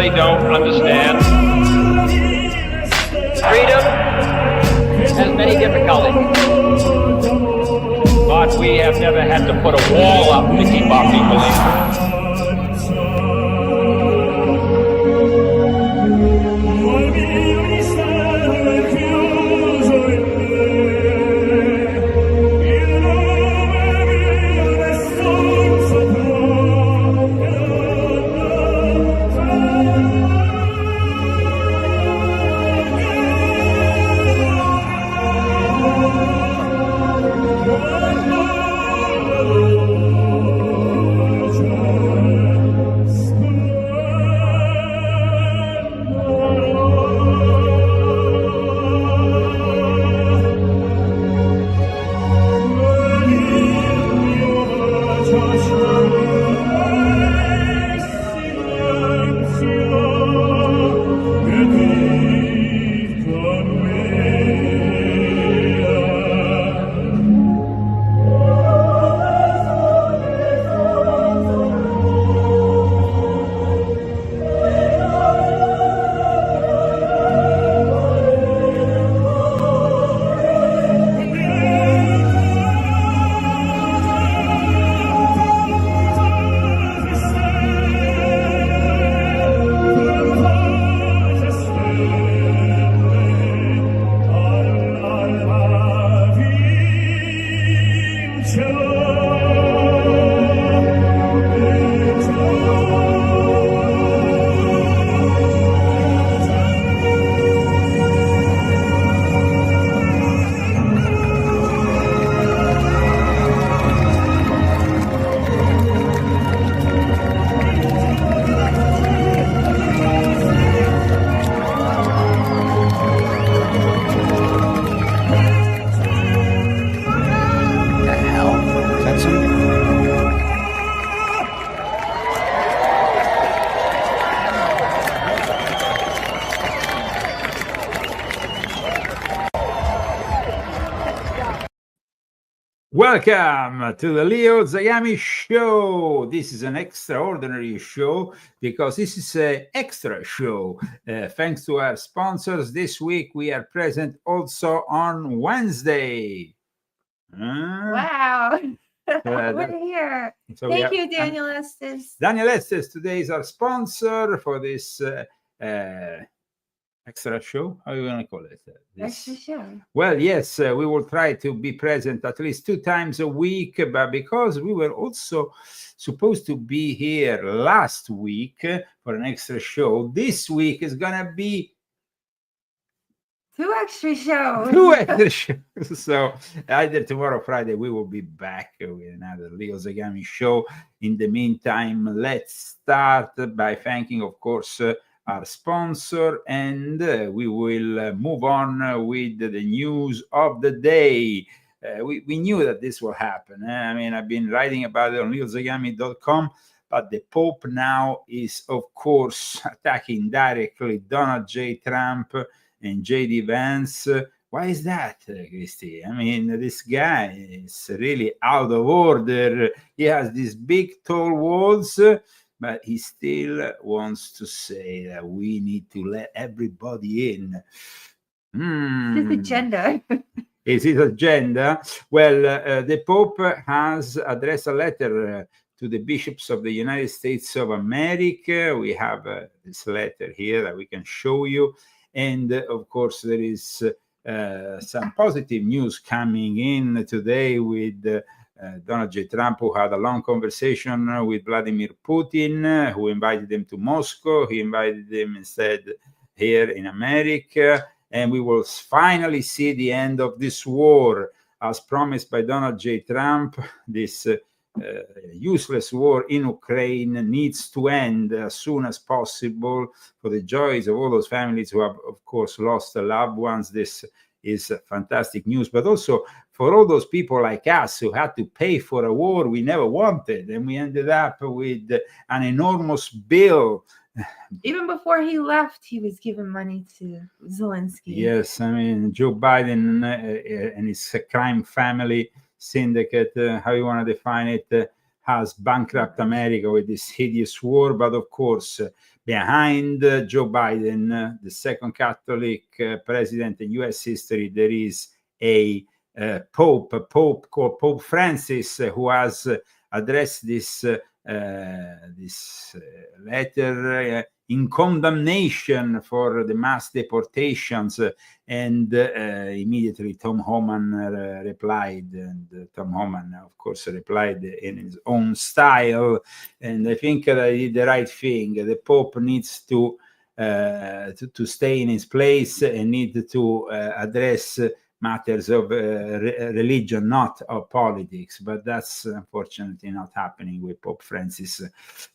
really don't understand. Freedom has many difficulties, but we have never had to put a wall up to keep our people in. Welcome to the Leo Zagami Show. This is an extraordinary show because this is an extra show. Thanks to our sponsors, this week we are present also on Wednesday. Wow. We're here. So Thank you, Daniel Estes. Daniel Estes today is our sponsor for this extra show. How are you going to call it? Extra show. Well, yes, we will try to be present at least 2 times a week, but because we were also supposed to be here last week for an extra show, this week is going to be 2 extra shows. 2 extra shows. So either tomorrow, Friday, we will be back with another Leo Zagami show. In the meantime, let's start by thanking, of course, our sponsor, and we will move on with the news of the day. We knew that this will happen. I mean, I've been writing about it on leozagami.com, but the Pope now is, of course, attacking directly Donald J. Trump and J.D. Vance. Why is that, Christy? I mean, this guy is really out of order. He has these big, tall walls, but he still wants to say that we need to let everybody in. His agenda. Is his agenda? Well, the Pope has addressed a letter to the bishops of the United States of America. We have this letter here that we can show you. And, of course, there is some positive news coming in today with Donald J. Trump, who had a long conversation with Vladimir Putin, who invited him to Moscow. He invited him instead here in America. And we will finally see the end of this war, as promised by Donald J. Trump. This useless war in Ukraine needs to end as soon as possible for the joys of all those families who have, of course, lost their loved ones. This is fantastic news, but also for all those people like us who had to pay for a war we never wanted, and we ended up with an enormous bill. Even before he left, he was giving money to Zelensky. Yes, I mean, Joe Biden and his crime family syndicate, how you want to define it, has bankrupt America with this hideous war. But of course, behind Joe Biden, the second Catholic president in U.S. history, there is a Pope called Pope Francis, who has addressed this letter in condemnation for the mass deportations, and immediately Tom Homan replied, and Tom Homan, of course, replied in his own style, and I think that he did the right thing. The Pope needs to stay in his place and need to address matters of religion, not of politics, but that's unfortunately not happening with Pope Francis.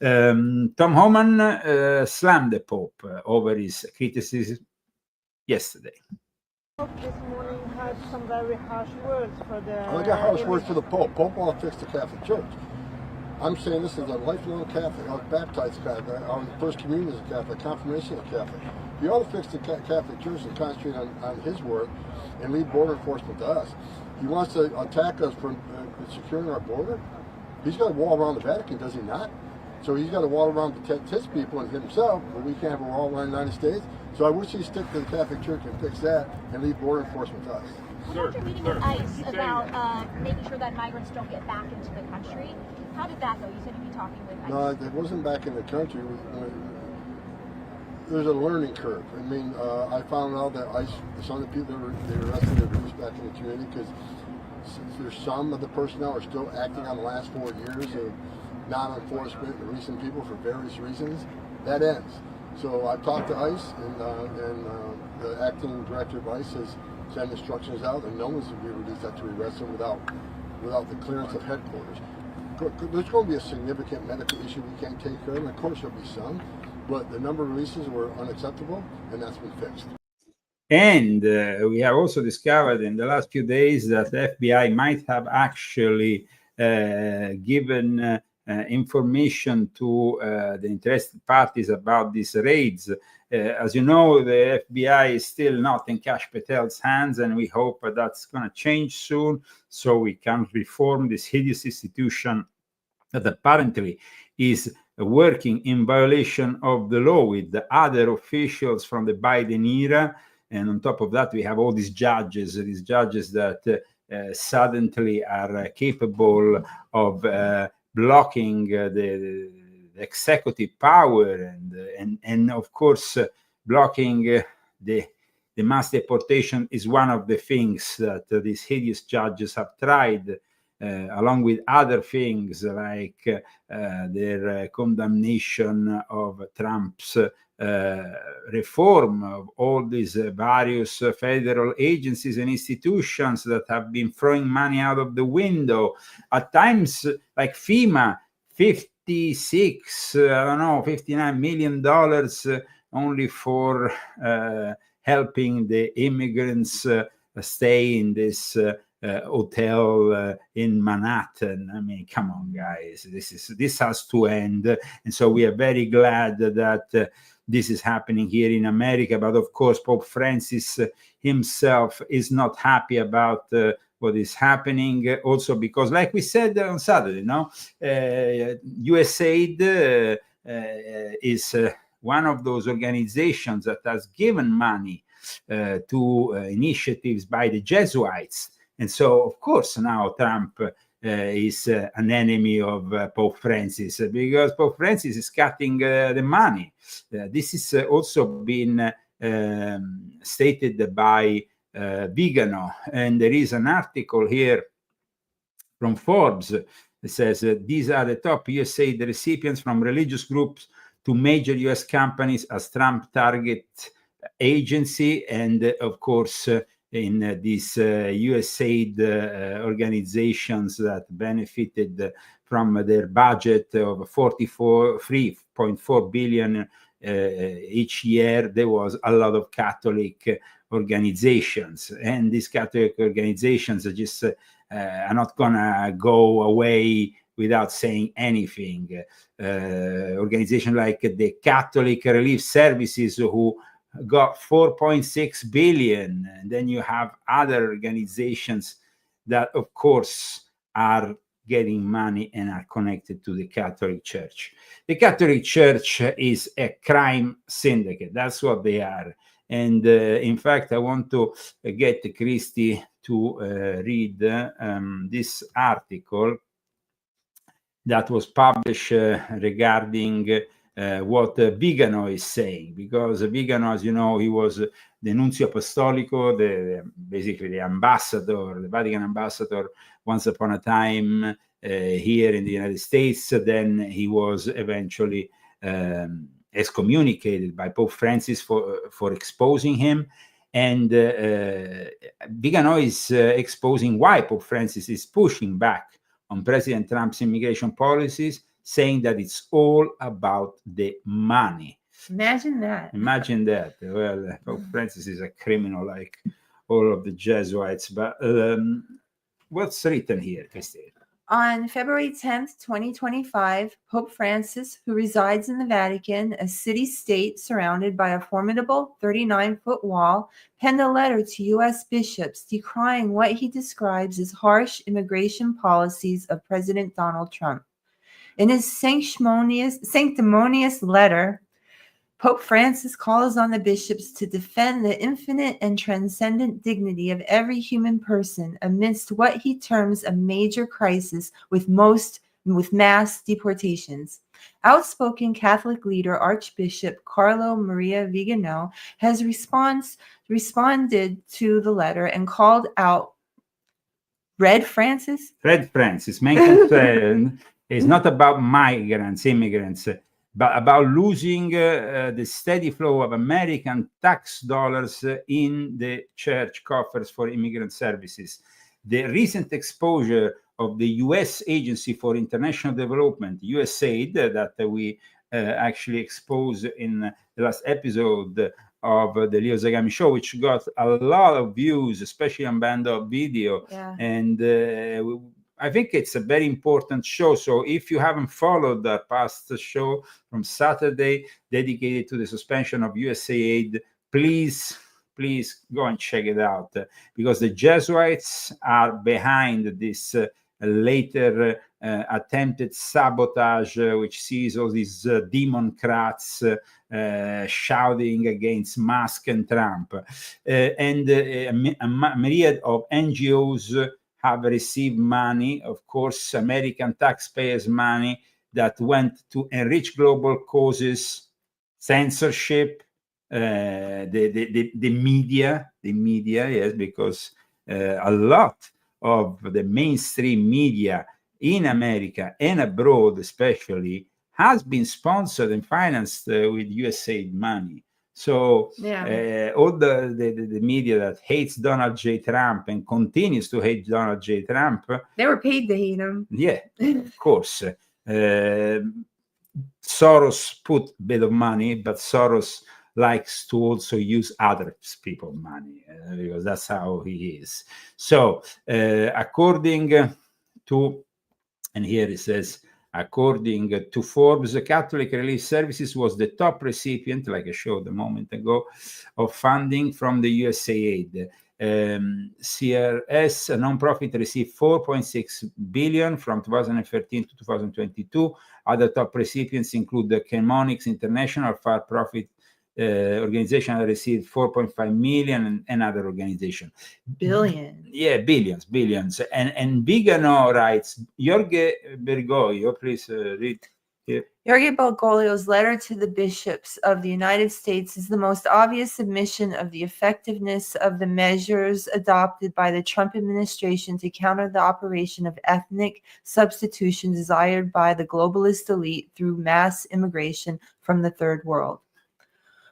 Tom Homan slammed the Pope over his criticism yesterday. This morning had some very harsh words for the... I got harsh words for the Pope. Pope wants to fix the Catholic Church. I'm saying this as a lifelong Catholic. I was baptized Catholic. I was first communion as a Catholic, confirmation as a Catholic. He ought to fix the Catholic Church and concentrate on his work and leave border enforcement to us. He wants to attack us for securing our border. He's got a wall around the Vatican, does he not? So he's got a wall around to protect his people and himself, but we can't have a wall around the United States. So I wish he'd stick to the Catholic Church and fix that and leave border enforcement to us. After meeting with ICE about making sure that migrants don't get back into the country, how did that go? You said you'd be talking with ICE. No, it wasn't back in the country. There's a learning curve. I mean, I found out that ICE, some of the people they arrested, they released back in the community because there's some of the personnel are still acting on the last 4 years of non-enforcement and releasing people for various reasons. That ends. So I talked to ICE, and the acting director of ICE has sent instructions out, and no one's to be released after we arrest them without the clearance of headquarters. There's going to be a significant medical issue we can't take care of, and of course there'll be some, but the number of releases were unacceptable, and that's been fixed. And we have also discovered in the last few days that the FBI might have actually given information to the interested parties about these raids. As you know, the FBI is still not in Kash Patel's hands, and we hope that's going to change soon so we can reform this hideous institution that apparently is working in violation of the law with the other officials from the Biden era. And on top of that, we have all these judges that suddenly are capable of blocking the executive power and of course blocking the mass deportation is one of the things that these hideous judges have tried, along with other things like their condemnation of Trump's reform of all these various federal agencies and institutions that have been throwing money out of the window. At times, like FEMA, $59 million only for helping the immigrants stay in this hotel in Manhattan. I mean, come on, guys, this has to end. And so we are very glad that this is happening here in America. But of course, Pope Francis himself is not happy about what is happening. Also, because, like we said on Saturday, USAID is one of those organizations that has given money to initiatives by the Jesuits. And so, of course, now Trump is an enemy of Pope Francis because Pope Francis is cutting the money. This is also been stated by Vigano. And there is an article here from Forbes that says these are the top USAID recipients, from religious groups to major US companies as Trump target agency. And of course, in these USAID organizations that benefited from their budget of 3.4 billion each year, there was a lot of Catholic organizations, and these Catholic organizations are just are not gonna go away without saying anything. Organizations like the Catholic Relief Services, who got 4.6 billion, and then you have other organizations that of course are getting money and are connected to the Catholic Church. The Catholic Church is a crime syndicate. That's what they are. And in fact, I want to get Christy to read this article that was published regarding what Vigano is saying, because Vigano, as you know, he was the Nuncio Apostolico, basically the ambassador, the Vatican ambassador, once upon a time here in the United States. Then he was eventually excommunicated by Pope Francis for exposing him. And Vigano is exposing why Pope Francis is pushing back on President Trump's immigration policies, saying that it's all about the money. Imagine that. Imagine that. Well, Pope Francis is a criminal like all of the Jesuits. But what's written here, Christine? On February 10th, 2025, Pope Francis, who resides in the Vatican, a city-state surrounded by a formidable 39-foot wall, penned a letter to U.S. bishops decrying what he describes as harsh immigration policies of President Donald Trump. In his sanctimonious letter, Pope Francis calls on the bishops to defend the infinite and transcendent dignity of every human person amidst what he terms a major crisis with mass deportations. Outspoken Catholic leader Archbishop Carlo Maria Vigano has responded to the letter and called out Red Francis. Main concern is not about migrants, immigrants, but about losing the steady flow of American tax dollars in the church coffers for immigrant services. The recent exposure of the U.S. Agency for International Development, USAID, that we actually exposed in the last episode of the Leo Zagami show, which got a lot of views, especially on Bando video. Yeah. And I think it's a very important show. So if you haven't followed the past show from Saturday dedicated to the suspension of USAID, please go and check it out, because the Jesuits are behind this later attempted sabotage, which sees all these Democrats shouting against Musk and Trump. And a myriad of NGOs have received money, of course, American taxpayers' money that went to enrich global causes, censorship, the media, yes, because a lot of the mainstream media in America and abroad especially has been sponsored and financed with USAID money. So all the media that hates Donald J. Trump and continues to hate Donald J. Trump, They were paid to hate him. yeah, of course. Soros put a bit of money, but Soros likes to also use other people's money because that's how he is. So according to, and here it says, according to Forbes, Catholic Relief Services was the top recipient, like I showed a moment ago, of funding from the USAID. CRS, a nonprofit, received $4.6 billion from 2013 to 2022. Other top recipients include the Chemonics International, for-profit organization that received 4.5 million, and other organization. Billion. Yeah, billions. And Vigano writes, Jorge Bergoglio, please read here. Jorge Bergoglio's letter to the bishops of the United States is the most obvious admission of the effectiveness of the measures adopted by the Trump administration to counter the operation of ethnic substitution desired by the globalist elite through mass immigration from the third world.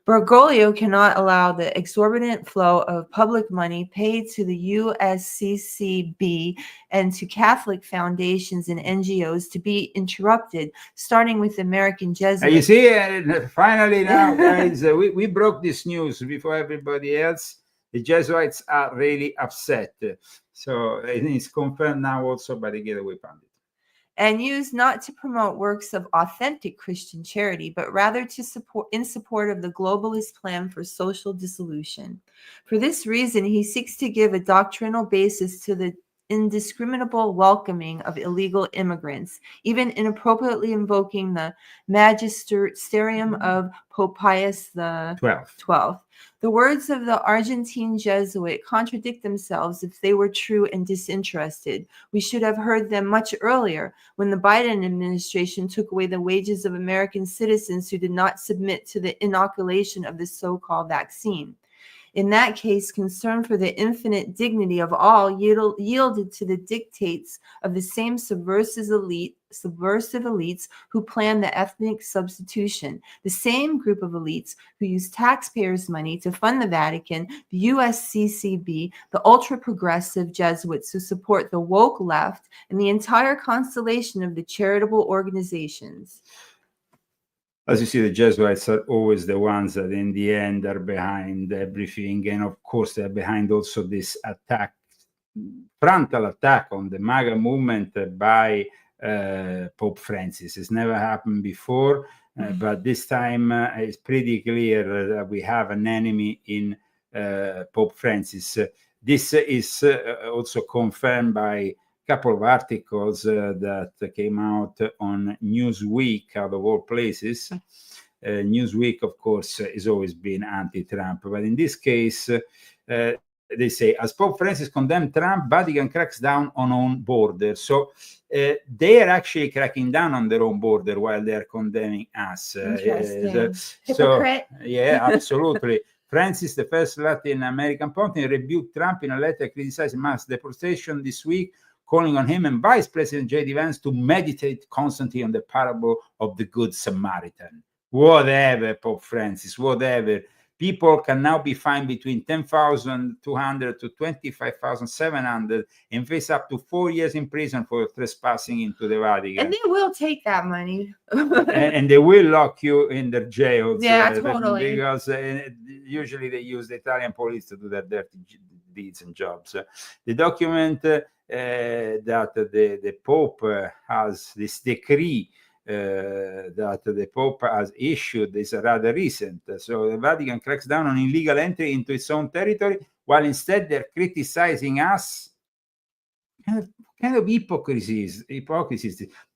Bergoglio cannot allow the exorbitant flow of public money paid to the USCCB and to Catholic foundations and NGOs to be interrupted, starting with the American Jesuits. You see, finally now, guys, we broke this news before everybody else. The Jesuits are really upset. So it is confirmed now also by the Getaway Pundit. And used not to promote works of authentic Christian charity, but rather to support of the globalist plan for social dissolution. For this reason, he seeks to give a doctrinal basis to the indiscriminable welcoming of illegal immigrants, even inappropriately invoking the magisterium of Pope Pius the 12th. The words of the Argentine Jesuit contradict themselves if they were true and disinterested. We should have heard them much earlier, when the Biden administration took away the wages of American citizens who did not submit to the inoculation of the so-called vaccine. In that case, concern for the infinite dignity of all yielded to the dictates of the same subversive elites who planned the ethnic substitution, the same group of elites who used taxpayers' money to fund the Vatican, the USCCB, the ultra-progressive Jesuits who support the woke left, and the entire constellation of the charitable organizations. As you see, the Jesuits are always the ones that in the end are behind everything. And of course, they're behind also this attack, frontal attack on the MAGA movement by Pope Francis. It's never happened before, but this time it's pretty clear that we have an enemy in Pope Francis. This is also confirmed by couple of articles that came out on Newsweek, out of all places. Newsweek, of course, has always been anti-Trump, but in this case, they say, as Pope Francis condemned Trump, Vatican cracks down on own border. So they are actually cracking down on their own border while they are condemning us. Hypocrite. Yeah, absolutely. Francis, the first Latin American pontiff, rebuked Trump in a letter criticizing mass deportation this week, calling on him and Vice President J.D. Vance to meditate constantly on the parable of the Good Samaritan. Whatever, Pope Francis, whatever. People can now be fined between $10,200 to $25,700 and face up to 4 years in prison for trespassing into the Vatican. And they will take that money. and they will lock you in their jails. Yeah, totally. Because usually they use the Italian police to do their dirty deeds and jobs. The document that the Pope has, this decree that the Pope has issued, is rather recent. So the Vatican cracks down on illegal entry into its own territory, while instead they're criticizing us. Kind of hypocrisy.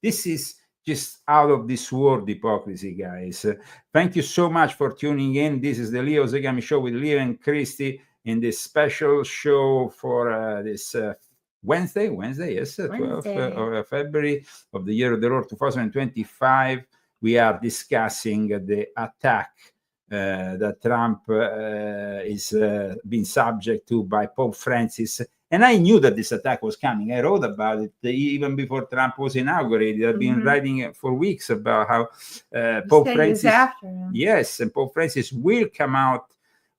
This is just out of this world hypocrisy, guys. Thank you so much for tuning in. This is the Leo Zagami Show with Leo and Christy in this special show for this Wednesday, yes, 12th of February of the year of the Lord 2025. We are discussing the attack that Trump is being subject to by Pope Francis. And I knew that this attack was coming. I wrote about it even before Trump was inaugurated. I've been writing for weeks about how Pope Francis, after him. Yes, and Pope Francis will come out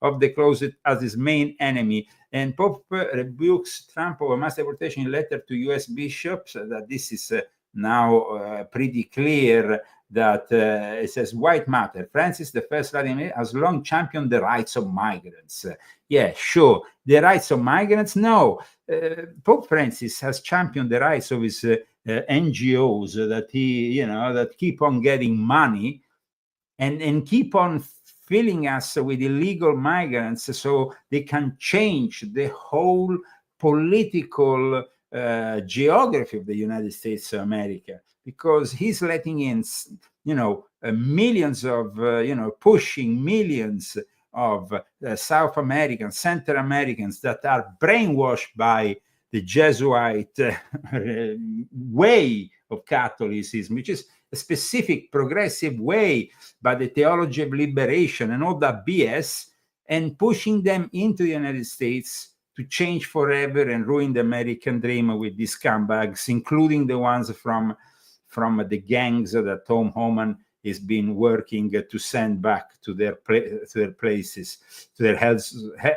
of the closet as his main enemy. And Pope rebukes Trump over mass deportation in letter to U.S. bishops. That this is now pretty clear that it says white matter. Francis, the first Latin has long championed the rights of migrants. Yeah, sure. The rights of migrants? No. Pope Francis has championed the rights of his NGOs that keep on getting money and keep on filling us with illegal migrants so they can change the whole political geography of the United States of America, because he's letting in, millions of, pushing millions of South Americans, Central Americans that are brainwashed by the Jesuit way of Catholicism, which is a specific progressive way by the theology of liberation and all that BS, and pushing them into the United States to change forever and ruin the American dream with these scumbags, including the ones from the gangs that Tom Homan has been working to send back to their places, to their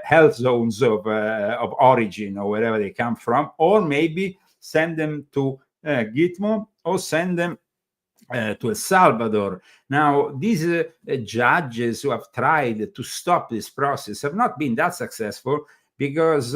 health zones of origin, or wherever they come from, or maybe send them to Gitmo, or send them to El Salvador. Now, these judges who have tried to stop this process have not been that successful, because,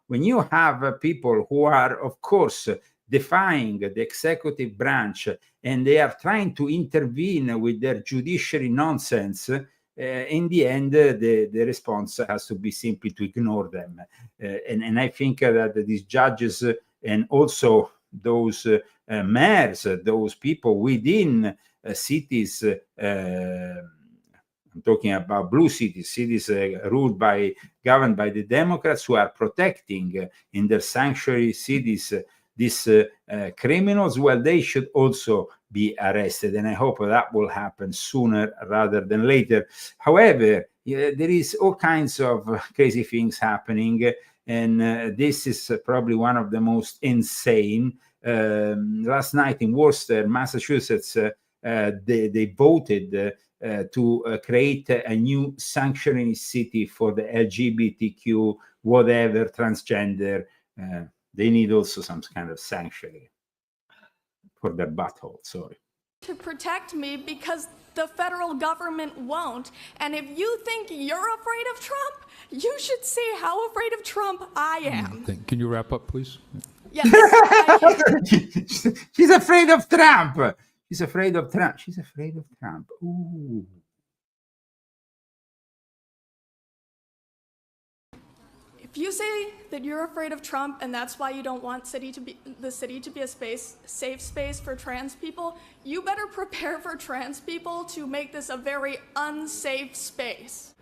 when you have people who are, of course, defying the executive branch, and they are trying to intervene with their judiciary nonsense, in the end, the response has to be simply to ignore them. And I think that these judges and also those mayors, those people within cities. I'm talking about blue cities, governed by the Democrats, who are protecting in their sanctuary cities these criminals. Well, they should also be arrested, and I hope that will happen sooner rather than later. However, there is all kinds of crazy things happening, and this is probably one of the most insane. Last night in Worcester, Massachusetts, they voted to create a new sanctuary city for the LGBTQ, whatever, transgender. They need also some kind of sanctuary for their butthole, sorry. To protect me because the federal government won't. And if you think you're afraid of Trump, you should see how afraid of Trump I am. Can you wrap up, please? Yes. She's afraid of Trump. She's afraid of Trump. She's afraid of Trump. Ooh. If you say that you're afraid of Trump and that's why you don't want the city to be a safe space for trans people, you better prepare for trans people to make this a very unsafe space.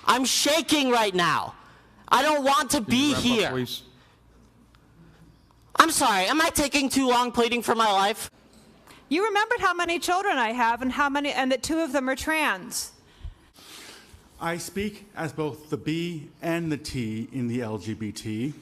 I'm shaking right now. I don't want to be here. Please? I'm sorry, am I taking too long pleading for my life? You remembered how many children I have and that 2 of them are trans. I speak as both the B and the T in the LGBT.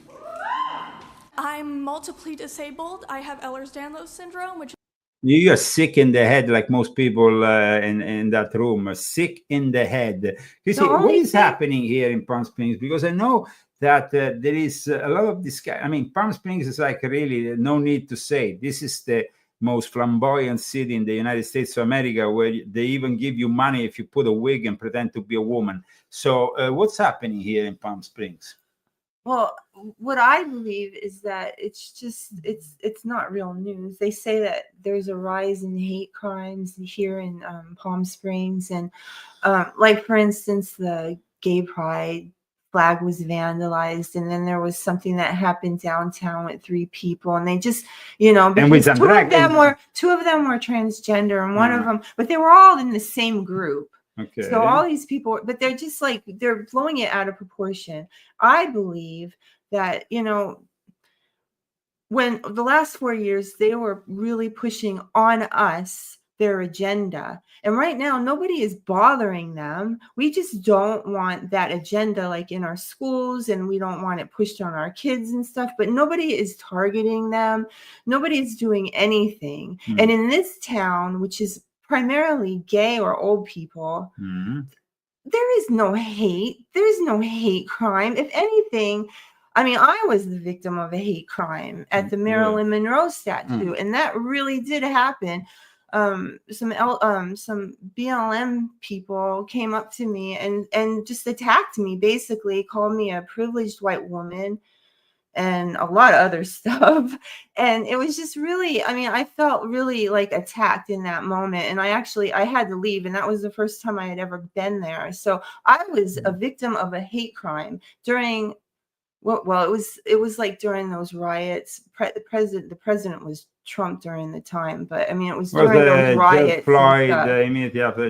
I'm multiply disabled. I have Ehlers-Danlos syndrome, which You are sick in the head, like most people in that room. Sick in the head. You see, what is happening here in Palm Springs? Because I know that there is a lot of discussion. I mean, Palm Springs is like really no need to say. This is the most flamboyant city in the United States of America, where they even give you money if you put a wig and pretend to be a woman. So what's happening here in Palm Springs? Well, what I believe is that it's not real news. They say that there's a rise in hate crimes here in Palm Springs, and like, for instance, the gay pride flag was vandalized, and then there was something that happened downtown with 3 people, and they just, because 2 of them were transgender, and one of them, but they were all in the same group. Okay. So all these people, but they're just like, they're blowing it out of proportion. I believe that, when the last 4 years, they were really pushing on us their agenda. And right now, nobody is bothering them. We just don't want that agenda like in our schools, and we don't want it pushed on our kids and stuff, but nobody is targeting them. Nobody is doing anything. And in this town, which is primarily gay or old people, there is no hate. There's no hate crime. If anything, I mean, I was the victim of a hate crime at the Marilyn Monroe statue, and that really did happen. Some BLM people came up to me and just attacked me, basically called me a privileged white woman and a lot of other stuff. And it was just really, I mean, I felt really like attacked in that moment. And I had to leave. And that was the first time I had ever been there. So I was a victim of a hate crime during, it was like during those riots. The president was Trump during the time, but I mean, it was during those riots. Floyd, immediately after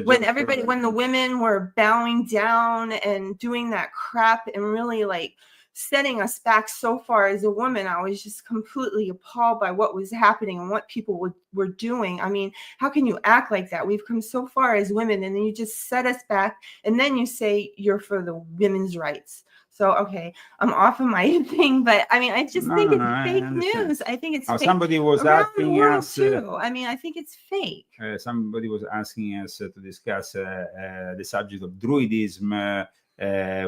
when the women were bowing down and doing that crap and really like setting us back so far as a woman, I was just completely appalled by what was happening and what people were doing. I mean, how can you act like that? We've come so far as women, and then you just set us back, and then you say you're for the women's rights. So, okay, I'm off of my thing, but I mean, I just think it's fake news. I think it's fake. Somebody was asking us too. I mean, I think it's fake. Somebody was asking us to discuss the subject of druidism,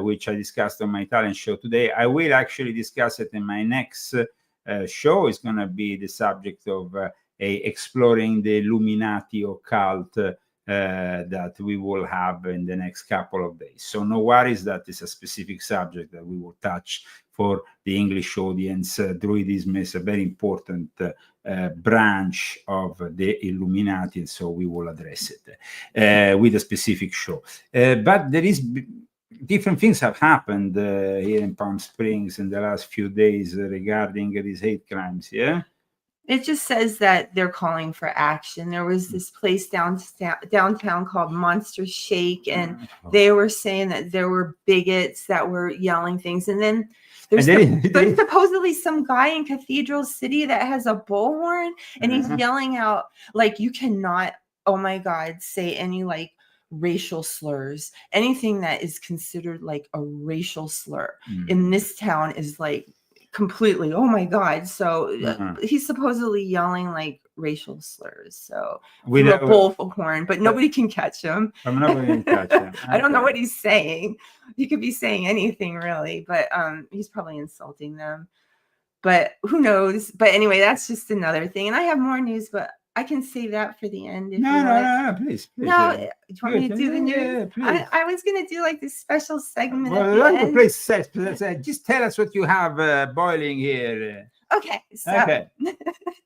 which I discussed on my Italian show today. I will actually discuss it in my next show. It's going to be the subject of exploring the Illuminati occult that we will have in the next couple of days. So no worries, that is a specific subject that we will touch for the English audience. Druidism is a very important branch of the Illuminati, and so we will address it with a specific show. But there is different things have happened here in Palm Springs in the last few days regarding these hate crimes. Yeah. It just says that they're calling for action. There was this place downtown called Monster Shake, and they were saying that there were bigots that were yelling things. And then there's supposedly some guy in Cathedral City that has a bullhorn, and he's yelling out, like, you cannot, oh my God, say any like racial slurs. Anything that is considered like a racial slur in this town is like completely, oh my God. So he's supposedly yelling like racial slurs. So with a bullhorn, but nobody can catch him. Nobody can catch him. I don't know what he's saying. He could be saying anything really, but he's probably insulting them. But who knows? But anyway, that's just another thing. And I have more news, but I can save that for the end. No, please. No, do you want me to do the news? Yeah, I was going to do like this special segment. Well, please, just tell us what you have boiling here. Okay. So.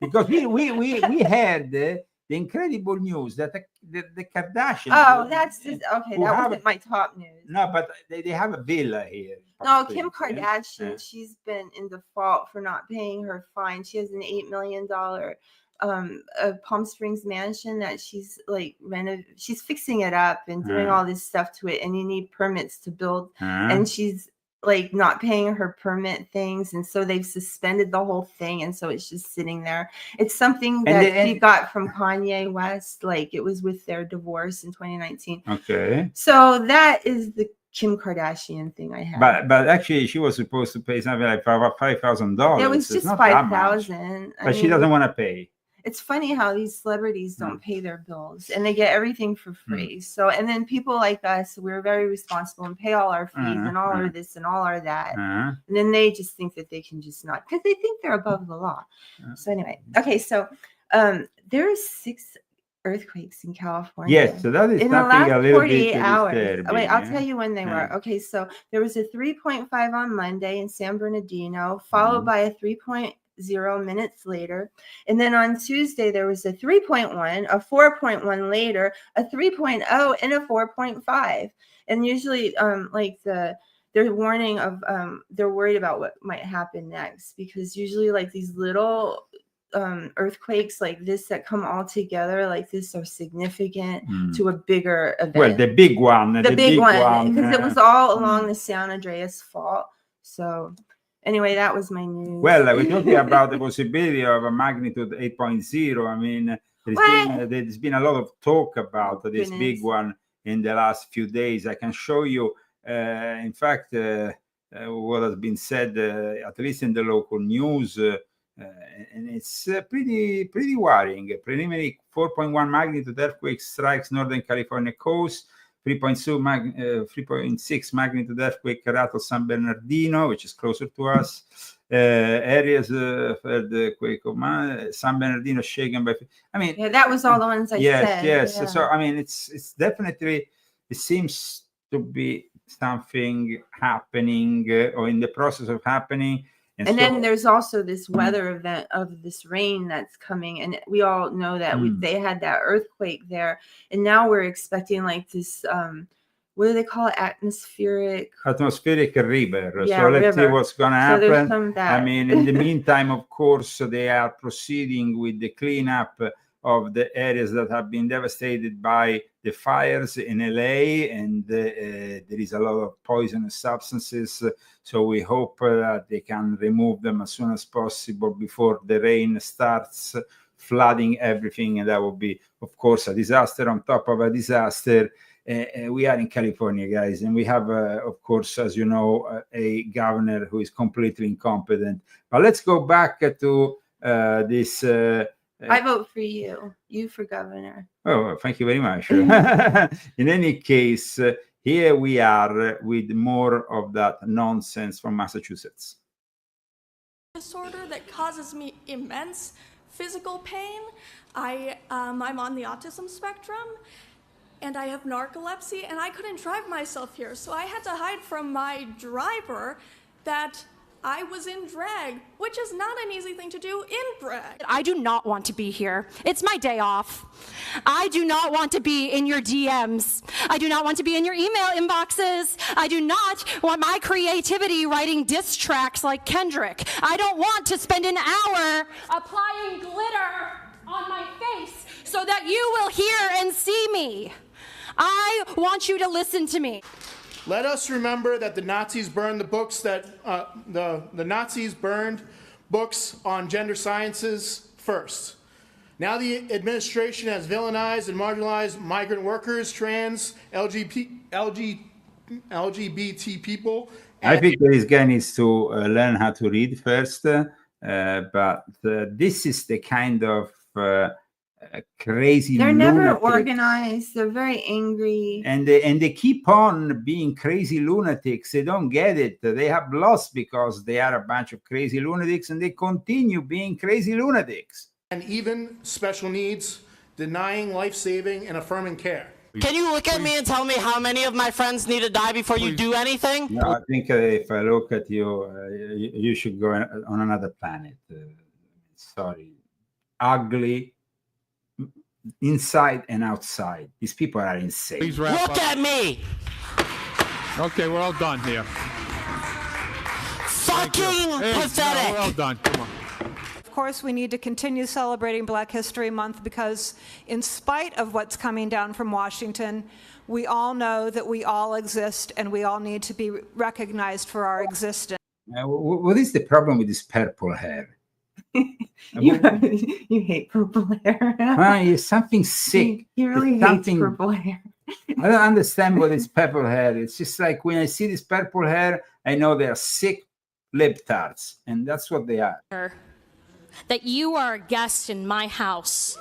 Because we had the incredible news that the Kardashians. Oh, that's just okay. That wasn't my top news. No, but they have a villa here. No, Kim Kardashian. She's been in default for not paying her fine. She has an $8 million. A Palm Springs mansion that she's like she's fixing it up and doing all this stuff to it, and you need permits to build, and she's like not paying her permit things, and so they've suspended the whole thing, and so it's just sitting there. It's something that she got from Kanye West, like it was with their divorce in 2019. Okay, so that is the Kim Kardashian thing I had. But actually, she was supposed to pay something like $5,000. It was just $5,000, but she doesn't want to pay. It's funny how these celebrities don't pay their bills and they get everything for free. So, and then people like us, we're very responsible and pay all our fees and all our this and all our that. And then they just think that they can just not, because they think they're above the law. So anyway, okay. So there are 6 earthquakes in California. Yes, so that is in the last a little 48 bit hours. Wait, I'll tell you when they were. Okay, so there was a 3.5 on Monday in San Bernardino, followed by a 3.0 minutes later, and then on Tuesday there was a 3.1, a 4.1 later, a 3.0, and a 4.5. And usually like they're warning of they're worried about what might happen next, because usually like these little earthquakes like this that come all together like this are significant to a bigger event. Well, the big one, because it was all along the San Andreas Fault. So anyway, that was my news. Well, we're talking about the possibility of a magnitude 8.0. I mean, there's been a lot of talk about this big one in the last few days. I can show you, in fact, what has been said, at least in the local news, and it's pretty worrying. A preliminary 4.1 magnitude earthquake strikes Northern California coast. 3.6 magnitude earthquake rattles San Bernardino, which is closer to us. Areas for the quake of San Bernardino shaken by. I mean, yeah, that was all the ones I said. Yes. Yeah. So I mean, it's definitely, it seems to be something happening or in the process of happening. And so, then there's also this weather event of this rain that's coming, and we all know that they had that earthquake there, and now we're expecting like this what do they call it, atmospheric river. Yeah, so let's see what's going to happen. I mean, in the meantime, of course, they are proceeding with the cleanup of the areas that have been devastated by the fires in LA, and there is a lot of poisonous substances. So we hope that they can remove them as soon as possible before the rain starts flooding everything. And that would be, of course, a disaster on top of a disaster. We are in California, guys, and we have, of course, as you know, a governor who is completely incompetent. But let's go back to this. I vote for you. You for governor. Oh, thank you very much. In any case, here we are with more of that nonsense from Massachusetts. Disorder that causes me immense physical pain. I'm on the autism spectrum, and I have narcolepsy, and I couldn't drive myself here, so I had to hide from my driver that I was in drag, which is not an easy thing to do in drag. I do not want to be here. It's my day off. I do not want to be in your DMs. I do not want to be in your email inboxes. I do not want my creativity writing diss tracks like Kendrick. I don't want to spend an hour applying glitter on my face so that you will hear and see me. I want you to listen to me. Let us remember that the Nazis burned the books that the Nazis burned books on gender sciences first. Now the administration has villainized and marginalized migrant workers, trans, LGBT people. I think this guy needs to learn how to read first, but this is the kind of crazy. They're never lunatic. organized. They're very angry, and they keep on being crazy lunatics. They don't get it. They have lost because they are a bunch of crazy lunatics, and they continue being crazy lunatics. And even special needs, denying life-saving and affirming care. Can you look at me and tell me how many of my friends need to die before you do anything? No, I think if I look at you, you should go on another planet. Sorry. Ugly, inside and outside. These people are insane. Please wrap Look up. at me! Okay, we're all done here. Fucking pathetic! We're all done. Come on. Of course, we need to continue celebrating Black History Month because in spite of what's coming down from Washington, we all know that we all exist and we all need to be recognized for our existence. What is the problem with this purple hair? you hate purple hair. It's something sick. He really hates purple hair. I don't understand what is purple hair. It's just like when I see this purple hair, I know they're sick libtards, and that's what they are. That you are a guest in my house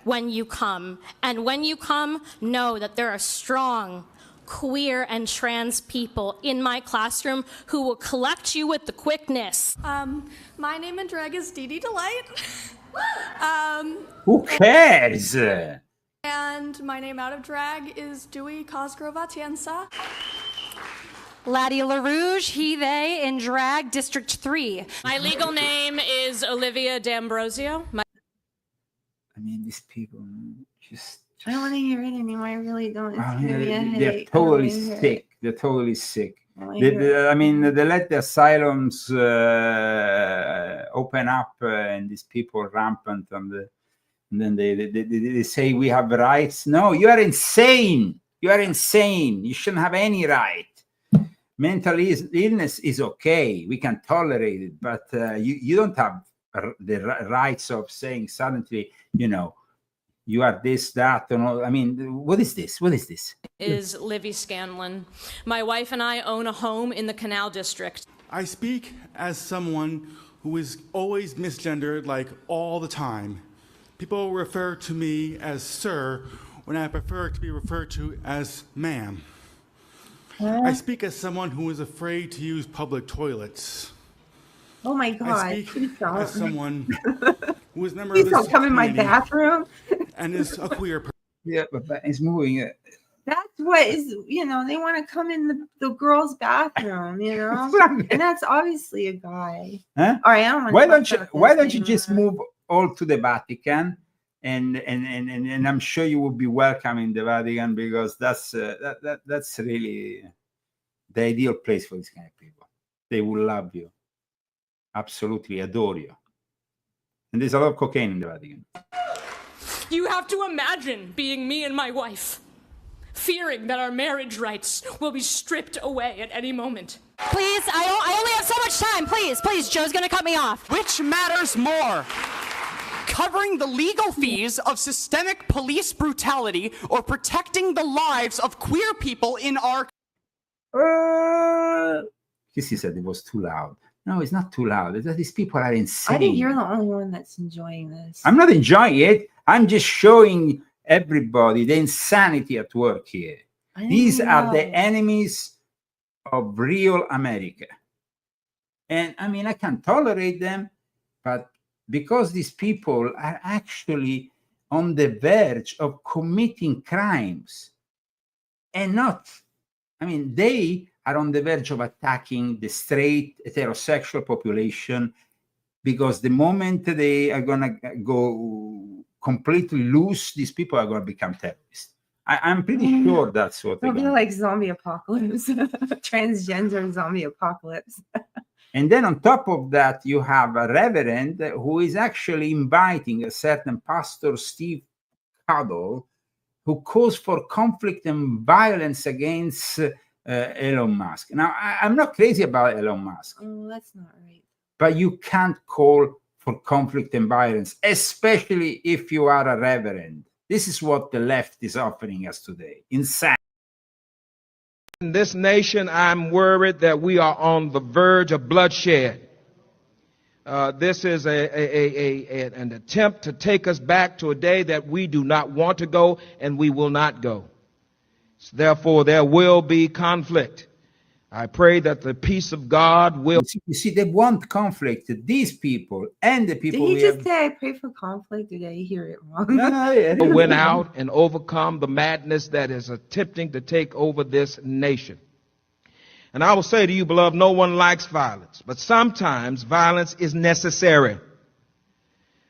when you come. And when you come, know that there are strong queer and trans people in my classroom who will collect you with the quickness. My name in drag is Dee Dee Delight. Who cares? And my name out of drag is Dewey Cosgrove Atienza. Laddie LaRouge, he, they, in drag, District 3. My legal name is Olivia D'Ambrosio. I mean, these people just... I don't want to hear it anymore. I really don't. It's giving me a they're headache. totally sick. They're totally sick. I mean, they let the asylums open up and these people rampant and then they say we have rights. No, you are insane. You are insane. You shouldn't have any right. Mental illness is okay. We can tolerate it, but you don't have the rights of saying suddenly, you are this, that, I mean, what is this? What is this? Is Livy Scanlon. My wife and I own a home in the Canal District. I speak as someone who is always misgendered, like all the time. People refer to me as sir when I prefer to be referred to as ma'am. I speak as someone who is afraid to use public toilets. Oh my God! I speak as someone who is a member Please of don't this come in my community bathroom. and is a queer person. Yeah, but it's moving. That's what is, they want to come in the girls' bathroom, and that's obviously a guy. Huh? All right, I don't want Why don't you just move all to the Vatican, and I'm sure you will be welcome in the Vatican because that's really the ideal place for this kind of people. They will love you, absolutely adore you, and there's a lot of cocaine in the Vatican. You have to imagine being me and my wife, fearing that our marriage rights will be stripped away at any moment. Please, I only have so much time. Please, Joe's gonna cut me off. Which matters more? Covering the legal fees of systemic police brutality or protecting the lives of queer people in our... Kissy said it was too loud. No, it's not too loud. It's that these people are insane. I think you're the only one that's enjoying this. I'm not enjoying it. I'm just showing everybody the insanity at work here. These are the enemies of real America. And I mean, I can tolerate them, but because these people are actually on the verge of committing crimes and not, I mean, they are on the verge of attacking the straight heterosexual population, because the moment they are going to go completely loose, these people are going to become terrorists. I'm pretty sure that's what they're It'll be going like zombie apocalypse, transgender zombie apocalypse. And then on top of that, you have a reverend who is actually inviting a certain pastor, Steve Cuddle, who calls for conflict and violence against Elon Musk. Now, I'm not crazy about Elon Musk. Oh, that's not right. But you can't call for conflict and violence, especially if you are a reverend. This is what the left is offering us today. Insane. In this nation, I'm worried that we are on the verge of bloodshed. This is an attempt to take us back to a day that we do not want to go, and we will not go. So therefore, there will be conflict. I pray that the peace of God will... You see, they want conflict. These people and the people... Did he just say, I pray for conflict? Did I hear it wrong? No, win out and overcome the madness that is attempting to take over this nation. And I will say to you, beloved, no one likes violence, but sometimes violence is necessary.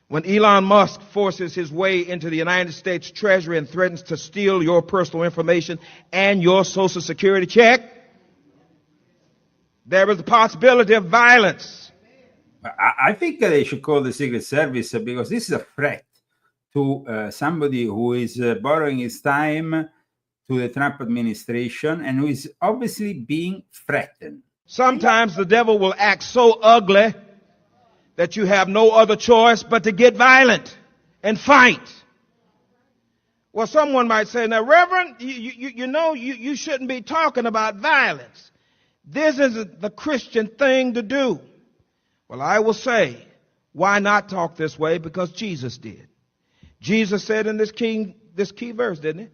When Elon Musk forces his way into the United States Treasury and threatens to steal your personal information and your Social Security check, there is a possibility of violence. I think they should call the Secret Service, because this is a threat to somebody who is borrowing his time to the Trump administration and who is obviously being threatened. Sometimes the devil will act so ugly that you have no other choice but to get violent and fight. Well, someone might say, now, Reverend, you shouldn't be talking about violence. This isn't the Christian thing to do. Well, I will say, why not talk this way? Because Jesus did. Jesus said in this key verse, didn't it?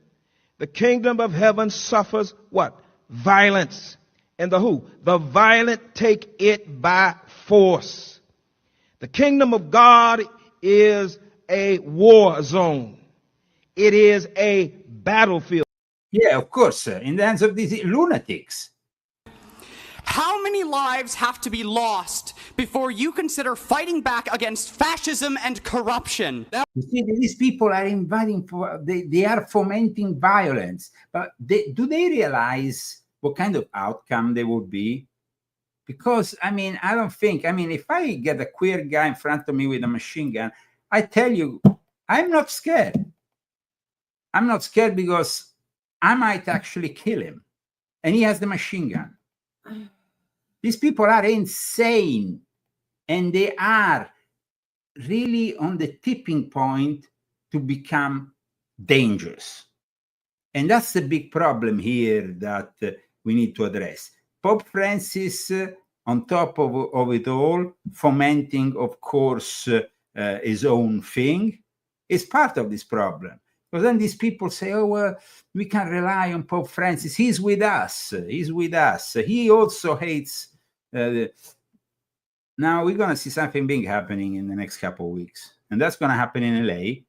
The kingdom of heaven suffers what? Violence. And the who? The violent take it by force. The kingdom of God is a war zone. It is a battlefield. Yeah, of course, in the hands of these lunatics. How many lives have to be lost before you consider fighting back against fascism and corruption? You see, these people are they are fomenting violence. But do they realize what kind of outcome they would be? Because, I don't think, if I get a queer guy in front of me with a machine gun, I tell you, I'm not scared. I'm not scared because I might actually kill him. And he has the machine gun. These people are insane, and they are really on the tipping point to become dangerous. And that's the big problem here that we need to address. Pope Francis, on top of it all, fomenting, of course, his own thing, is part of this problem. Because then these people say, oh, well, we can rely on Pope Francis. He's with us. He's with us. He also hates... Now we're going to see something big happening in the next couple of weeks. And that's going to happen in LA,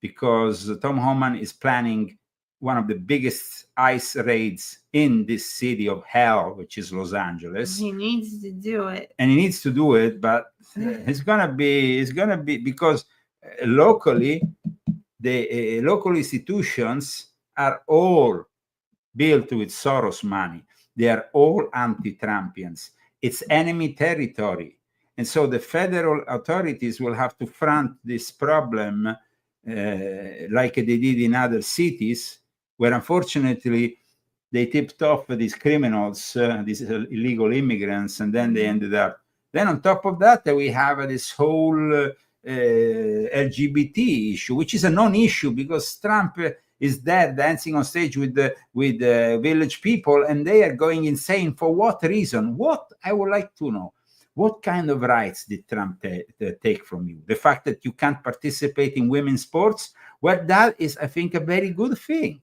because Tom Homan is planning one of the biggest ICE raids in this city of hell, which is Los Angeles. He needs to do it. And he needs to do it, but it's going to be because locally, the local institutions are all built with Soros money. They are all anti-Trumpians. It's enemy territory. And so the federal authorities will have to front this problem like they did in other cities, where unfortunately they tipped off these criminals, these illegal immigrants, and then they ended up. Then on top of that, we have this whole LGBT issue, which is a non-issue because Trump is there dancing on stage with village people, and they are going insane. For what reason? What I would like to know. What kind of rights did Trump take from you? The fact that you can't participate in women's sports? Well, that is, I think, a very good thing.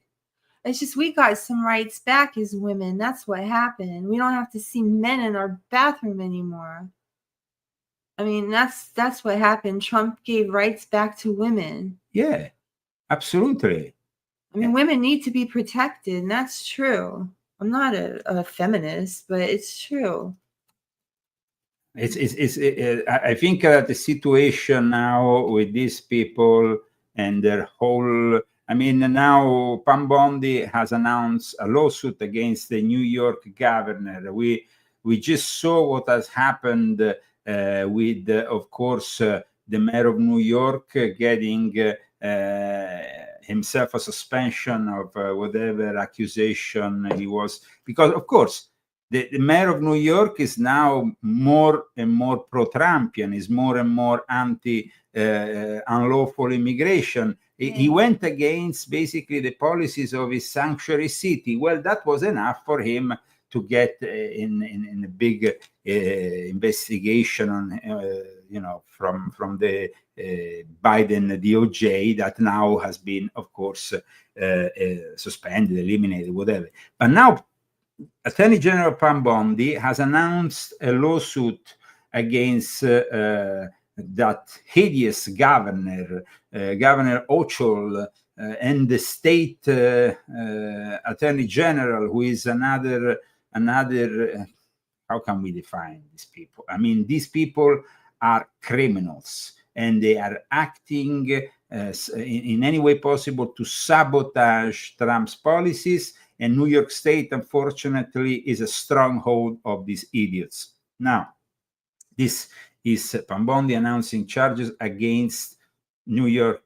It's just we got some rights back as women. That's what happened. We don't have to see men in our bathroom anymore. I mean, that's what happened. Trump gave rights back to women. Yeah, absolutely. I mean, women need to be protected, and that's true. I'm not a feminist, but it's true. I think the situation now with these people and their whole, I mean, now Pam Bondi has announced a lawsuit against the New York governor. We just saw what has happened with, of course, the mayor of New York getting himself a suspension of whatever accusation he was, because, of course, the mayor of New York is now more and more pro-Trumpian, is more and more anti-unlawful immigration. He went against basically the policies of his sanctuary city. Well, that was enough for him to get in a big investigation on, from the Biden DOJ that now has been, of course, suspended, eliminated, whatever. But now, Attorney General Pam Bondi has announced a lawsuit against that hideous governor, Governor Occult, and the state Attorney General, who is another. How can we define these people? I mean, these people are criminals, and they are acting in any way possible to sabotage Trump's policies. And New York State, unfortunately, is a stronghold of these idiots. Now, this is Pam Bondi announcing charges against New York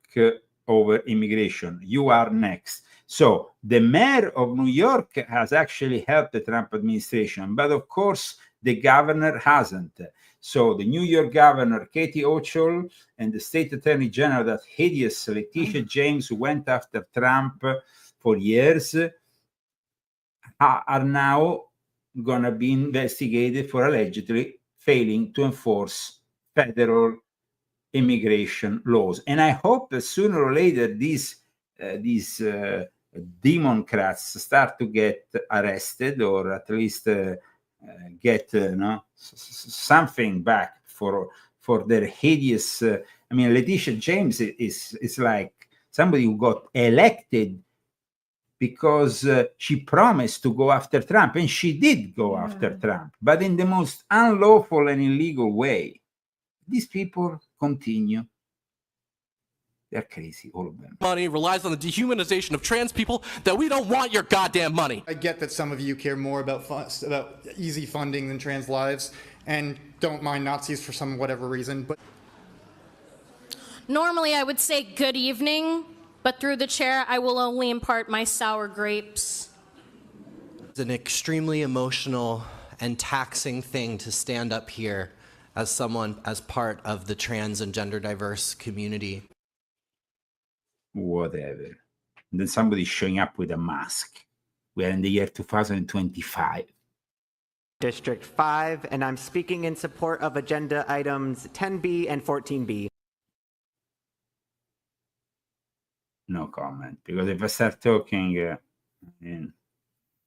over immigration. You are next. So the mayor of New York has actually helped the Trump administration, but of course, the governor hasn't. So the New York governor, Katie Hochul, and the state attorney general, that hideous Letitia James, who went after Trump for years, are now going to be investigated for allegedly failing to enforce federal immigration laws. And I hope that sooner or later these Democrats start to get arrested, or at least get something back for their hideous. I mean, Letitia James is like somebody who got elected because she promised to go after Trump, and she did go after Trump, but in the most unlawful and illegal way. These people continue. They're crazy, all of them. Money relies on the dehumanization of trans people, that we don't want your goddamn money. I get that some of you care more about easy funding than trans lives, and don't mind Nazis for some whatever reason, but... Normally I would say good evening, but through the chair, I will only impart my sour grapes. It's an extremely emotional and taxing thing to stand up here as someone, as part of the trans and gender diverse community. Whatever. And then somebody showing up with a mask. We are in the year 2025. District 5, and I'm speaking in support of agenda items 10B and 14B. No comment, because if I start talking,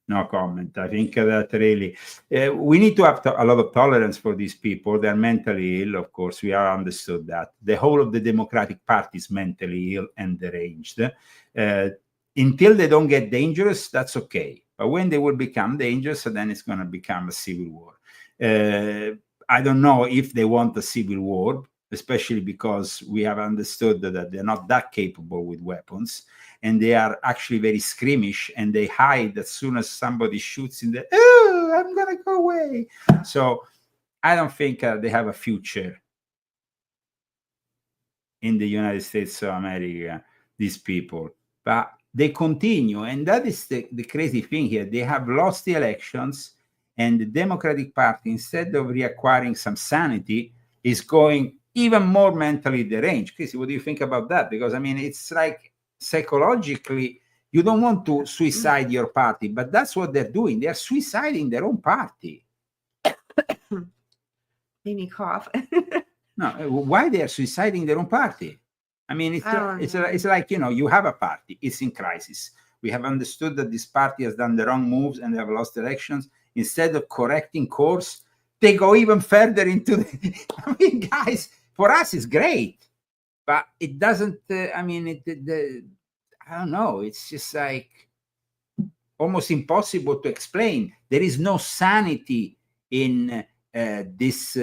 no comment. I think that really we need to have a lot of tolerance for these people. They're mentally ill, of course. We are understood that the whole of the Democratic Party is mentally ill and deranged. Until they don't get dangerous, that's okay. But when they will become dangerous, then it's going to become a civil war. I don't know if they want a civil war, especially because we have understood that they're not that capable with weapons, and they are actually very squeamish, and they hide as soon as somebody shoots in the, oh, I'm going to go away. So I don't think they have a future in the United States of America, these people. But they continue, and that is the crazy thing here. They have lost the elections, and the Democratic Party, instead of reacquiring some sanity, is going even more mentally deranged. Chrissy, what do you think about that? Because, I mean, it's like psychologically, you don't want to suicide your party, but that's what they're doing. They're suiciding their own party. Made me cough. No, why they are suiciding their own party? I mean, it's like, you know, you have a party, it's in crisis. We have understood that this party has done the wrong moves and they have lost elections. Instead of correcting course, they go even further into the, I mean, guys, for us it's great, but it doesn't, I mean, I don't know, it's just like, almost impossible to explain. There is no sanity in this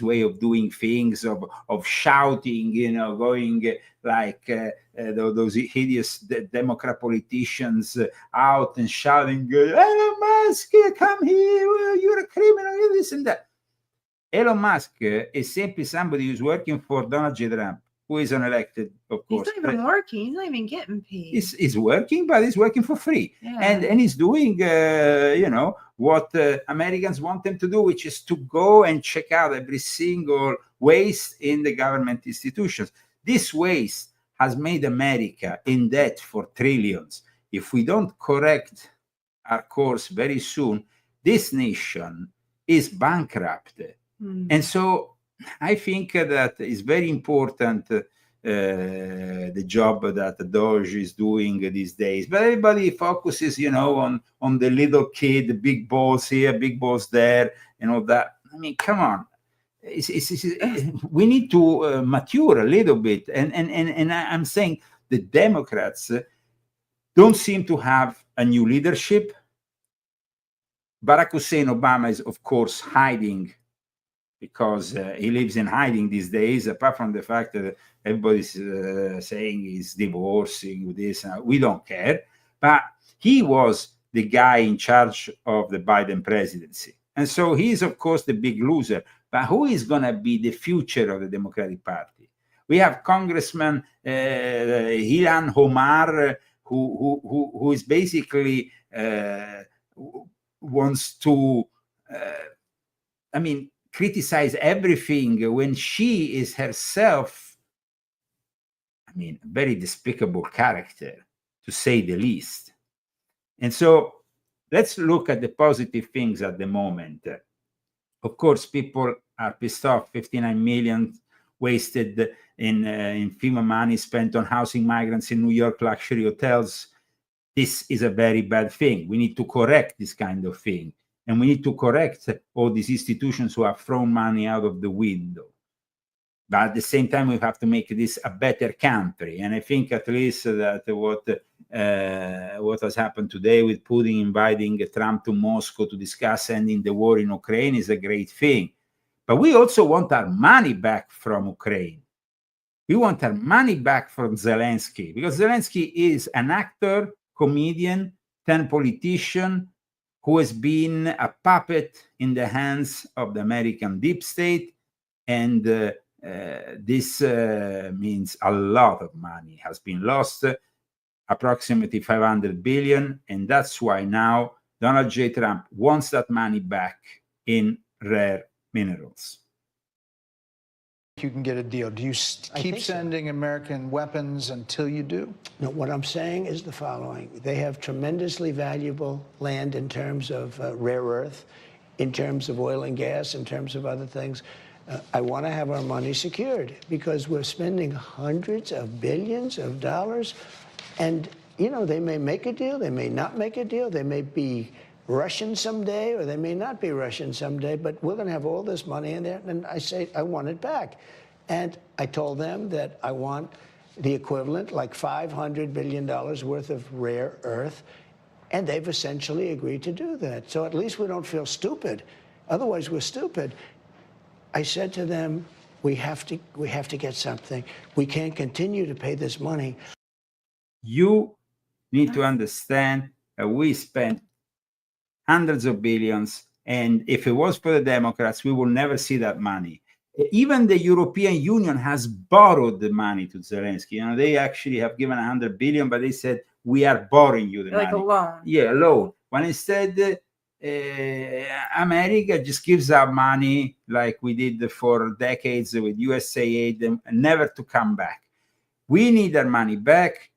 way of doing things, of shouting, going like those hideous Democrat politicians out and shouting, Elon Musk, come here, you're a criminal, you're this and that. Elon Musk is simply somebody who's working for Donald J. Trump, who is unelected, of course. He's not even working. He's not even getting paid. He's working, but he's working for free. Yeah. And he's doing, what Americans want them to do, which is to go and check out every single waste in the government institutions. This waste has made America in debt for trillions. If we don't correct our course very soon, this nation is bankrupt. And so I think that it's very important, the job that Doge is doing these days. But everybody focuses, on the little kid, the big balls here, big balls there, and all that. I mean, come on. We need to mature a little bit. And I'm saying the Democrats don't seem to have a new leadership. Barack Hussein Obama is, of course, hiding, because he lives in hiding these days, apart from the fact that everybody's saying he's divorcing with this. We don't care. But he was the guy in charge of the Biden presidency. And so he is, of course, the big loser. But who is going to be the future of the Democratic Party? We have Congressman Ilhan Omar, who is basically wants to, criticize everything when she is herself, a very despicable character, to say the least. And so let's look at the positive things at the moment. Of course, people are pissed off. 59 million wasted in FEMA money spent on housing migrants in New York luxury hotels. This is a very bad thing. We need to correct this kind of thing. And we need to correct all these institutions who have thrown money out of the window. But at the same time, we have to make this a better country. And I think at least that what has happened today with Putin inviting Trump to Moscow to discuss ending the war in Ukraine is a great thing. But we also want our money back from Ukraine. We want our money back from Zelensky, because Zelensky is an actor, comedian, then politician, who has been a puppet in the hands of the American deep state. And this means a lot of money has been lost, approximately 500 billion. And that's why now Donald J. Trump wants that money back in rare minerals. You can get a deal. Do you keep sending American weapons until you do? No, what I'm saying is the following. They have tremendously valuable land in terms of rare earth, in terms of oil and gas, in terms of other things. I want to have our money secured, because we're spending hundreds of billions of dollars. And, they may make a deal, they may not make a deal, they may be Russian someday, or they may not be Russian someday, but we're going to have all this money in there. And I say, I want it back. And I told them that I want the equivalent, like $500 billion worth of rare earth. And they've essentially agreed to do that. So at least we don't feel stupid. Otherwise, we're stupid. I said to them, we have to get something. We can't continue to pay this money. You need to understand that we spent hundreds of billions, and if it was for the Democrats, we will never see that money. Even the European Union has borrowed the money to Zelensky. They actually have given 100 billion, but they said, we are borrowing you the money. Like a loan. Yeah, a loan. When instead, America just gives out money like we did for decades with USAID, and never to come back. We need our money back.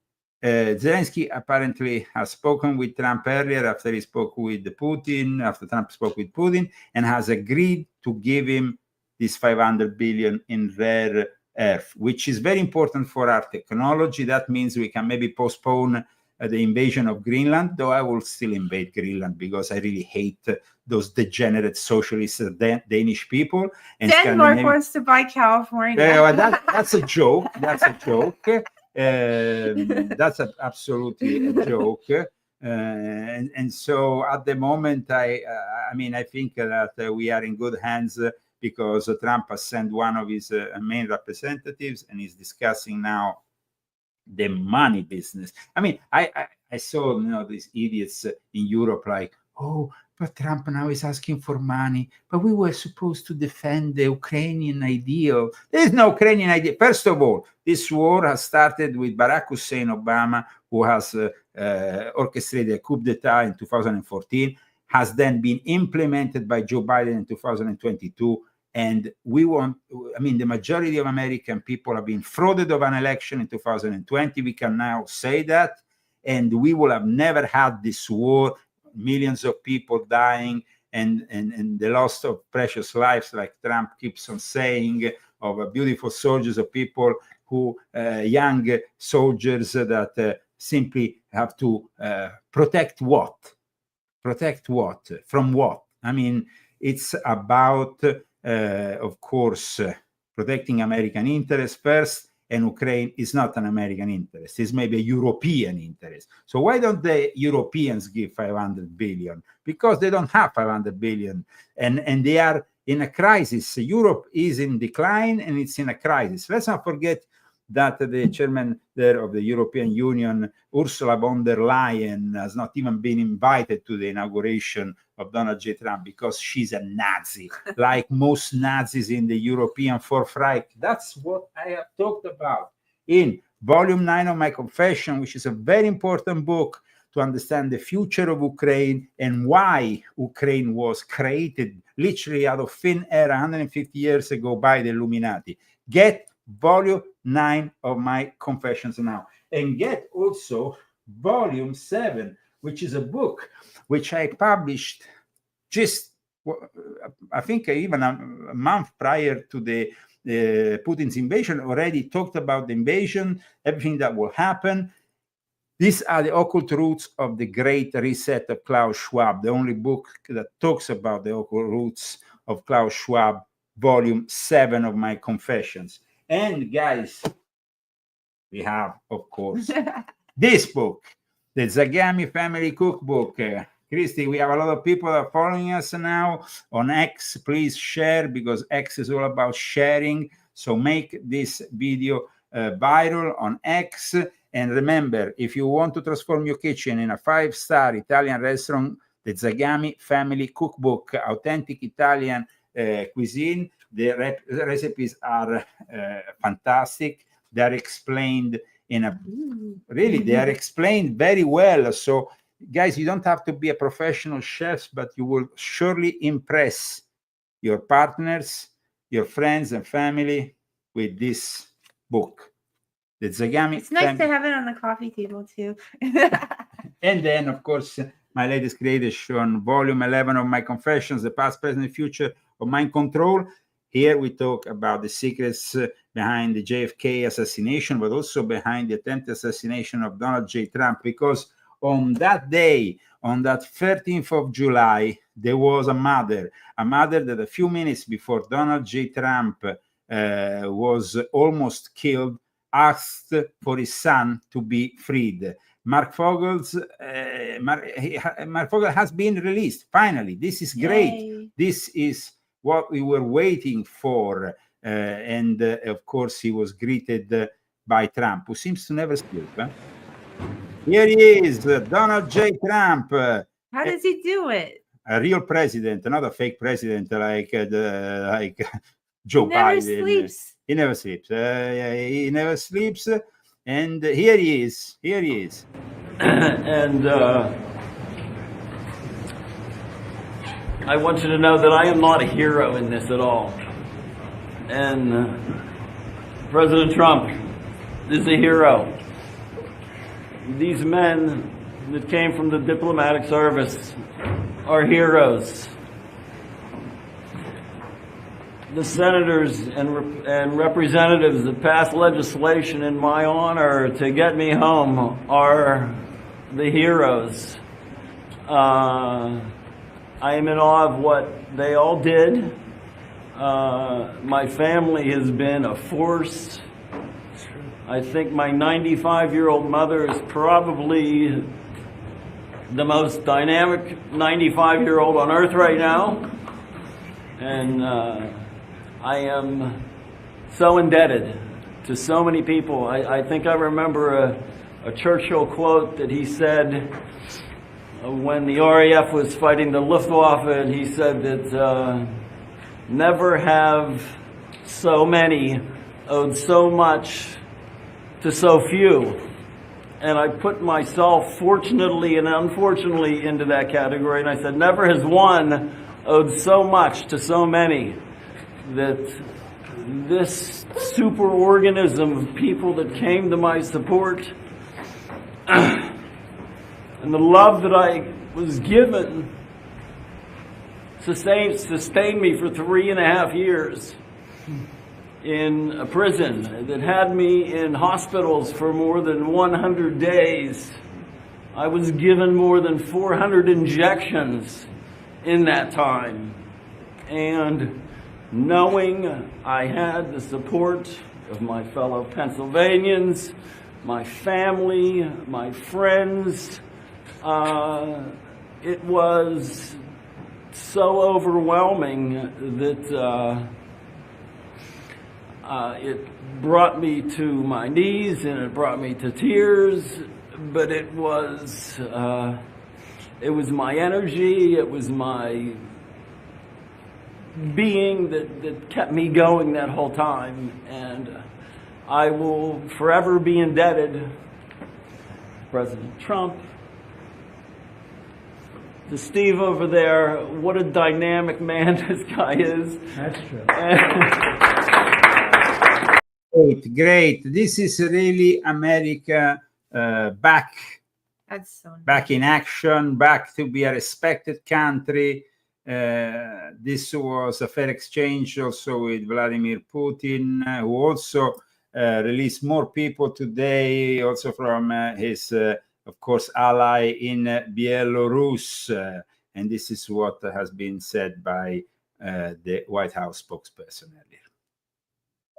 Zelensky apparently has spoken with Trump earlier after he spoke with Putin, after Trump spoke with Putin, and has agreed to give him this 500 billion in rare earth, which is very important for our technology. That means we can maybe postpone the invasion of Greenland, though I will still invade Greenland because I really hate those degenerate socialist Danish people. And Denmark wants to buy California. That's a joke. That's a joke. That's absolutely a joke. And so at the moment, I mean, I think that we are in good hands because Trump has sent one of his main representatives and is discussing now the money business. I mean, I saw, you know, these idiots in Europe like, oh, but Trump now is asking for money, but we were supposed to defend the Ukrainian ideal. There is no Ukrainian ideal. First of all, this war has started with Barack Hussein Obama, who has orchestrated a coup d'etat in 2014, has then been implemented by Joe Biden in 2022. And we want, I mean, the majority of American people have been frauded of an election in 2020. We can now say that. And we will have never had this war, millions of people dying and the loss of precious lives, like Trump keeps on saying, of beautiful soldiers, of people who, young soldiers that simply have to protect what? Protect what? From what? I mean, it's about, of course, protecting American interests first, and Ukraine is not an American interest. It's maybe a European interest. So why don't the Europeans give 500 billion? Because they don't have 500 billion, and they are in a crisis. Europe is in decline, and it's in a crisis. Let's not forget that the chairman there of the European Union, Ursula von der Leyen, has not even been invited to the inauguration of Donald J. Trump because she's a Nazi, like most Nazis in the European Fourth Reich. That's what I have talked about in Volume 9 of my Confession, which is a very important book to understand the future of Ukraine and why Ukraine was created literally out of thin air 150 years ago by the Illuminati. Get Volume 9 of my Confessions now, and get also Volume 7, which is a book which I published just, I think, even a month prior to the Putin's invasion. Already talked about the invasion, everything that will happen. These are the Occult Roots of the Great Reset of Klaus Schwab, the only book that talks about the Occult Roots of Klaus Schwab, Volume 7 of my Confessions. And guys, we have, of course, this book, the Zagami Family Cookbook. Christy, we have a lot of people that are following us now on X. Please share, because X is all about sharing. So make this video viral on X. And remember, if you want to transform your kitchen in a 5-star Italian restaurant, the Zagami Family Cookbook, authentic Italian cuisine. The recipes are fantastic. They're explained in a really, they are explained very well. So guys, you don't have to be a professional chef, but you will surely impress your partners, your friends and family with this book. The Zagami. It's nice to have it on the coffee table too. And then, of course, my latest creation, Volume 11 of my Confessions, the past, present, and future of mind control. Here we talk about the secrets behind the JFK assassination, but also behind the attempted assassination of Donald J. Trump, because on that day, on that 13th of July, there was a mother that a few minutes before Donald J. Trump was almost killed, asked for his son to be freed. Mark Fogel has been released. Finally, this is great. Yay. This is what we were waiting for. And of course, he was greeted by Trump, who seems to never sleep. Huh? Here he is, Donald J. Trump. How does he do it? A real president, not a fake president like Joe Biden. Never sleeps. He never sleeps. He never sleeps. And here he is. Here he is. And I want you to know that I am not a hero in this at all. And President Trump is a hero. These men that came from the diplomatic service are heroes. The senators and representatives that passed legislation in my honor to get me home are the heroes. I am in awe of what they all did. My family has been a force. I think my 95-year-old mother is probably the most dynamic 95-year-old on earth right now. And I am so indebted to so many people. I think I remember a Churchill quote that he said when the RAF was fighting the Luftwaffe, and he said that never have so many owed so much to so few. And I put myself, fortunately and unfortunately, into that category, and I said, never has one owed so much to so many, that this superorganism of people that came to my support and the love that I was given sustained me for 3.5 years in a prison, that had me in hospitals for more than 100 days. I was given more than 400 injections in that time. And knowing I had the support of my fellow Pennsylvanians, my family, my friends, it was so overwhelming that it brought me to my knees and it brought me to tears, but it was my energy, it was my being that kept me going that whole time. And I will forever be indebted to President Trump, to Steve over there. What a dynamic man this guy is. That's true. Great. This is really America back in action, back to be a respected country. This was a fair exchange also with Vladimir Putin, who also released more people today, also from his, of course, ally in Belarus. And this is what has been said by the White House spokesperson earlier.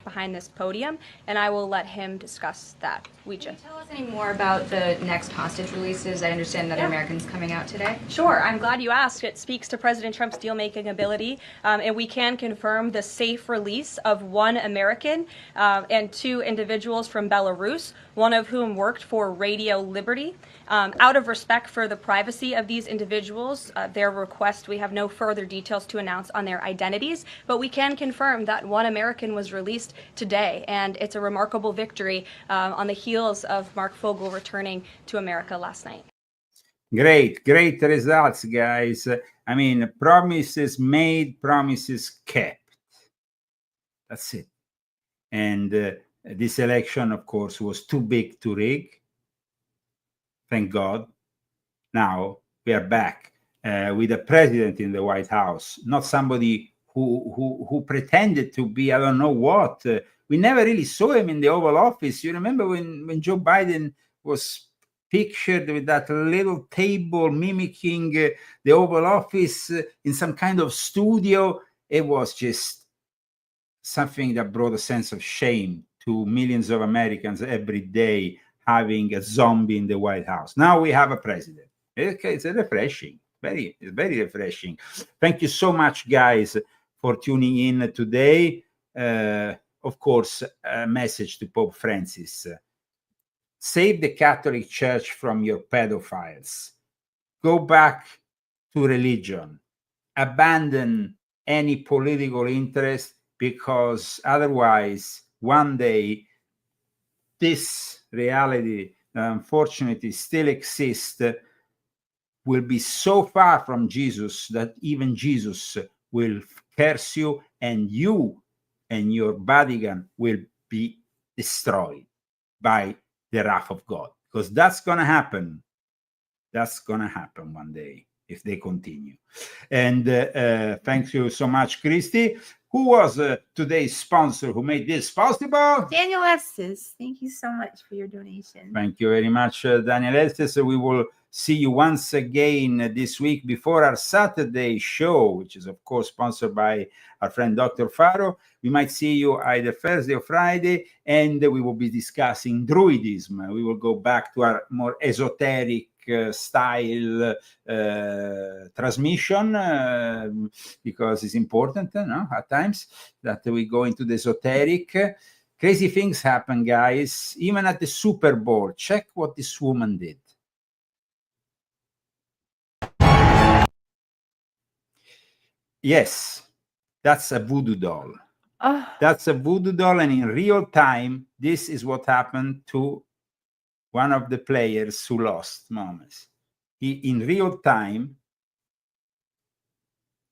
Behind this podium, and I will let him discuss that. Can you tell us any more about the next hostage releases? I understand another American's coming out today. Sure, I'm glad you asked. It speaks to President Trump's deal-making ability, and we can confirm the safe release of 1 American and 2 individuals from Belarus, one of whom worked for Radio Liberty. Out of respect for the privacy of these individuals, their request, we have no further details to announce on their identities, but we can confirm that 1 American was released today, and it's a remarkable victory on the heels of Mark Fogel returning to America last night. Great results, guys. I mean, promises made, promises kept. That's it. And this election, of course, was too big to rig. Thank God. Now we are back with a president in the White House, not somebody who pretended to be, I don't know what. We never really saw him in the Oval Office. You remember when Joe Biden was pictured with that little table mimicking the Oval Office in some kind of studio? It was just something that brought a sense of shame to millions of Americans every day, having a zombie in the White House. Now we have a president. It's refreshing, very refreshing. Thank you so much, guys, for tuning in today. Of course, a message to Pope Francis. Save the Catholic Church from your pedophiles. Go back to religion. Abandon any political interest, because otherwise, one day, this reality that unfortunately still exists will be so far from Jesus that even Jesus will curse you, and you and your bodyguard will be destroyed by the wrath of God, because that's going to happen. That's going to happen one day if they continue. And thank you so much, Christy. Who was today's sponsor who made this possible? Daniel Estes. Thank you so much for your donation. Thank you very much, Daniel Estes. We will see you once again this week before our Saturday show, which is, of course, sponsored by our friend Dr. Faro. We might see you either Thursday or Friday, and we will be discussing Druidism. We will go back to our more esoteric style transmission, because it's important, at times, that we go into the esoteric. Crazy things happen, guys, even at the Super Bowl. Check what this woman did. Yes, that's a voodoo doll. That's a voodoo doll, and in real time, this is what happened to one of the players who lost moments. In real time,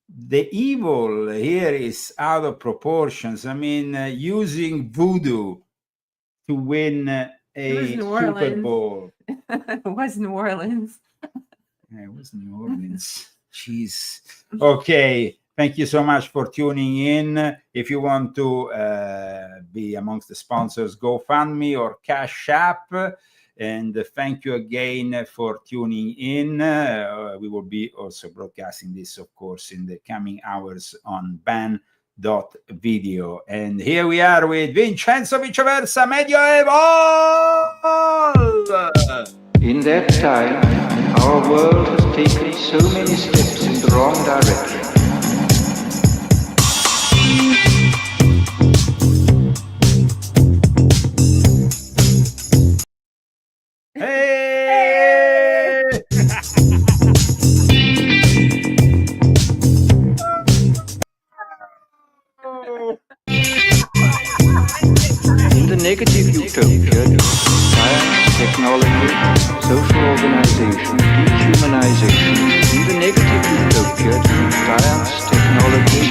the evil here is out of proportions. I mean, using voodoo to win a Super Bowl. It was New Orleans. Yeah, it was New Orleans. Jeez. Okay. Thank you so much for tuning in. If you want to be amongst the sponsors, GoFundMe or Cash App. And thank you again for tuning in. We will be also broadcasting this, of course, in the coming hours on ban.video. And here we are with Vincenzo Viceversa Medioeval. In that time, our world has taken so many steps in the wrong direction. In the negative utopia, science, technology, social organization, dehumanization. In the negative utopia, science, technology,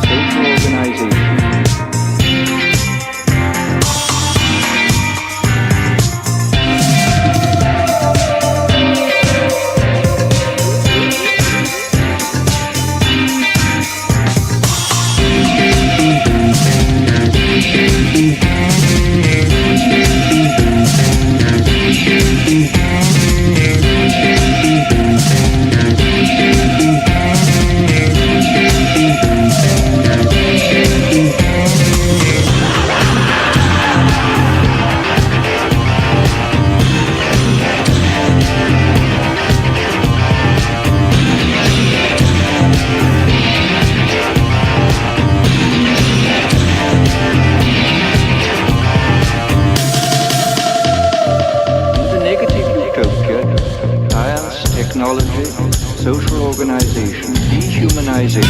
social organization. Technology, social organization, dehumanization.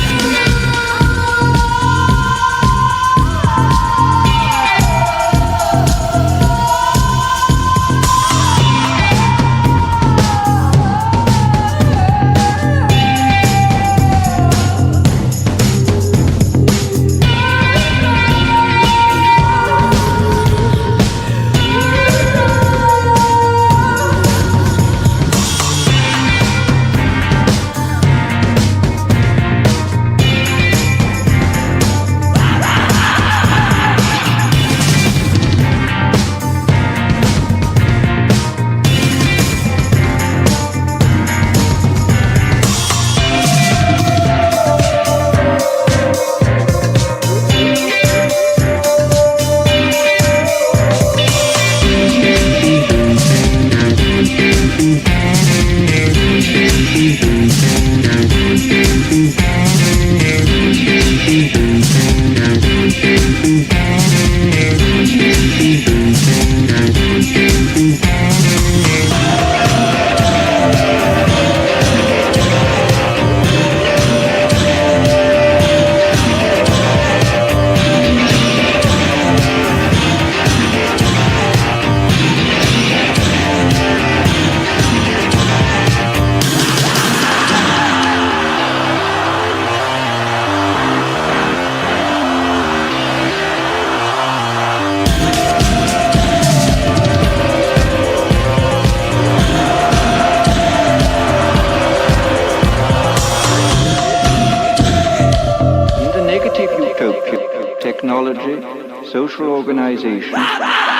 Technology, social organization.